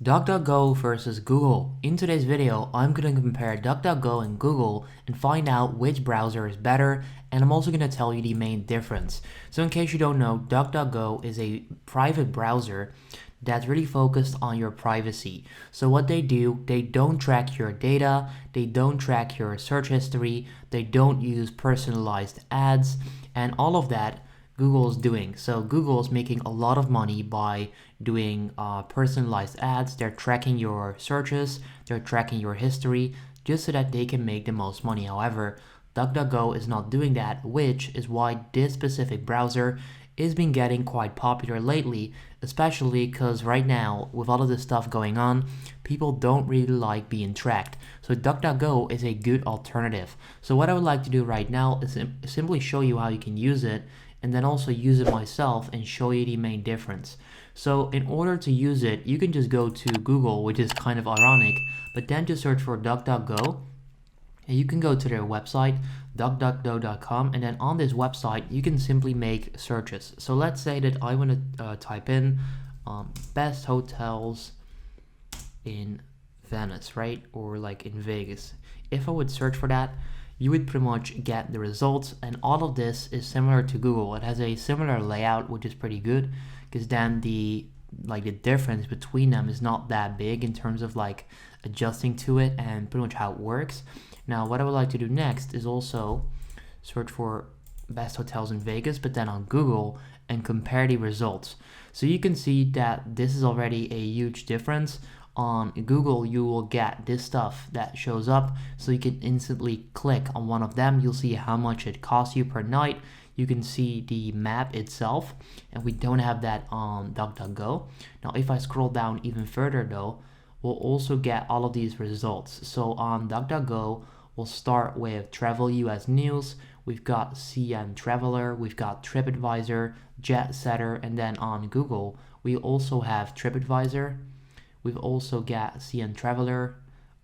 DuckDuckGo versus Google. In today's video, I'm going to compare DuckDuckGo and Google and find out which browser is better, and I'm also going to tell you the main difference. So in case you don't know, DuckDuckGo is a private browser that's really focused on your privacy. So what they do, they don't track your data, they don't track your search history, they don't use personalized ads, and all of that Google's doing. So Google's making a lot of money by doing personalized ads. They're tracking your searches, they're tracking your history, just so that they can make the most money. However, DuckDuckGo is not doing that, which is why this specific browser is been getting quite popular lately, especially because right now, with all of this stuff going on, people don't really like being tracked. So DuckDuckGo is a good alternative. So what I would like to do right now is simply show you how you can use it, and then also use it myself and show you the main difference. So in order to use it, you can just go to Google, which is kind of ironic, but then just search for DuckDuckGo, and you can go to their website, duckduckgo.com, and then on this website, you can simply make searches. So let's say that I want to type in best hotels in Venice, right? Or like in Vegas. If I would search for that, you would pretty much get the results, and all of this is similar to Google. It has a similar layout, which is pretty good, because then the difference between them is not that big in terms of like adjusting to it and pretty much how it works. Now what I would like to do next is also search for best hotels in Vegas, but then on Google, and compare the results. So you can see that this is already a huge difference. On Google, you will get this stuff that shows up, so you can instantly click on one of them. You'll see how much it costs you per night. You can see the map itself, and we don't have that on DuckDuckGo. Now if I scroll down even further though, we'll also get all of these results. So on DuckDuckGo, we'll start with Travel US News, we've got CN Traveler, we've got TripAdvisor, Jet Setter, and then on Google, we also have TripAdvisor. We've also got CN Traveler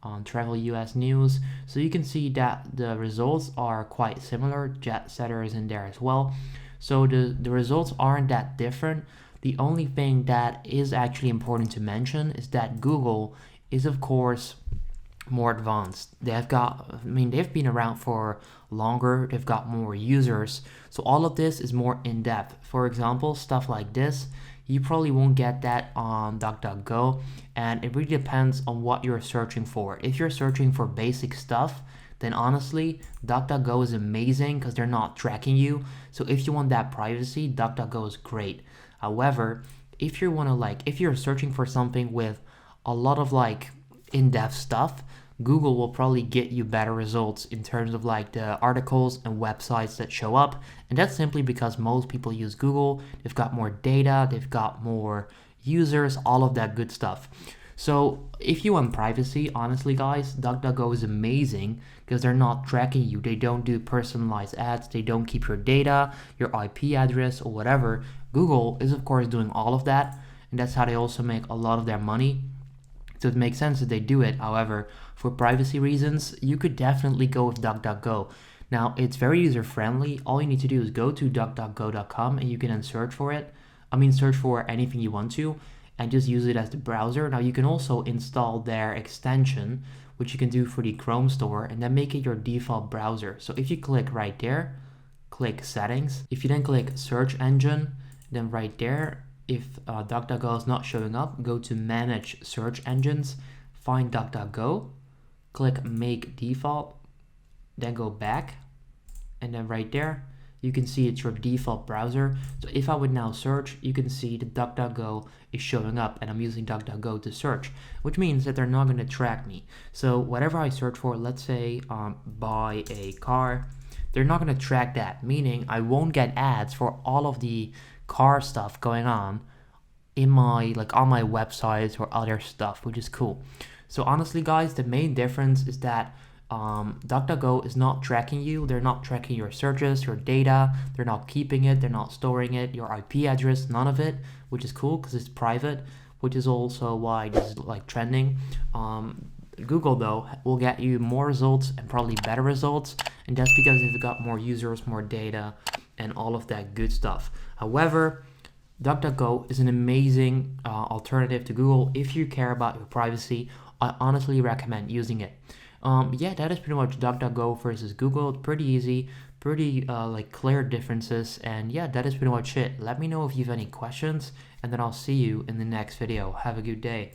on Travel US News. So you can see that the results are quite similar. Jet Setter is in there as well. So the results aren't that different. The only thing that is actually important to mention is that Google is of course more advanced. They've been around for longer, they've got more users. So all of this is more in-depth. For example, stuff like this, you probably won't get that on DuckDuckGo, and it really depends on what you're searching for. If you're searching for basic stuff, then honestly, DuckDuckGo is amazing because they're not tracking you. So if you want that privacy, DuckDuckGo is great. However, if you're searching for something with a lot of in-depth stuff, Google will probably get you better results in terms of the articles and websites that show up. And that's simply because most people use Google. They've got more data, they've got more users, all of that good stuff. So if you want privacy, honestly guys, DuckDuckGo is amazing because they're not tracking you. They don't do personalized ads, they don't keep your data, your IP address or whatever. Google is of course doing all of that, and that's how they also make a lot of their money. So it makes sense that they do it. However, for privacy reasons, you could definitely go with DuckDuckGo. Now, it's very user-friendly. All you need to do is go to duckduckgo.com and you can then search for it. Search for anything you want to and just use it as the browser. Now, you can also install their extension, which you can do for the Chrome store, and then make it your default browser. So if you click right there, click Settings. If you then click Search Engine, then right there, if DuckDuckGo is not showing up, go to Manage Search Engines, find DuckDuckGo, click Make Default, then go back, and then right there, you can see it's your default browser. So if I would now search, you can see the DuckDuckGo is showing up, and I'm using DuckDuckGo to search, which means that they're not going to track me. So whatever I search for, let's say buy a car, they're not going to track that, meaning I won't get ads for all of the car stuff going on in my on my websites or other stuff, which is cool. So honestly guys, the main difference is that DuckDuckGo is not tracking you. They're not tracking your searches, your data, they're not keeping it, they're not storing it, your IP address, none of it, which is cool because it's private, which is also why this is trending. Google though will get you more results and probably better results, and that's because they've got more users, more data, and all of that good stuff. However, DuckDuckGo is an amazing alternative to Google if you care about your privacy. I honestly recommend using it. Yeah, that is pretty much DuckDuckGo versus Google. It's pretty easy, pretty like clear differences, and yeah, that is pretty much it. Let me know if you have any questions, and then I'll see you in the next video. Have a good day.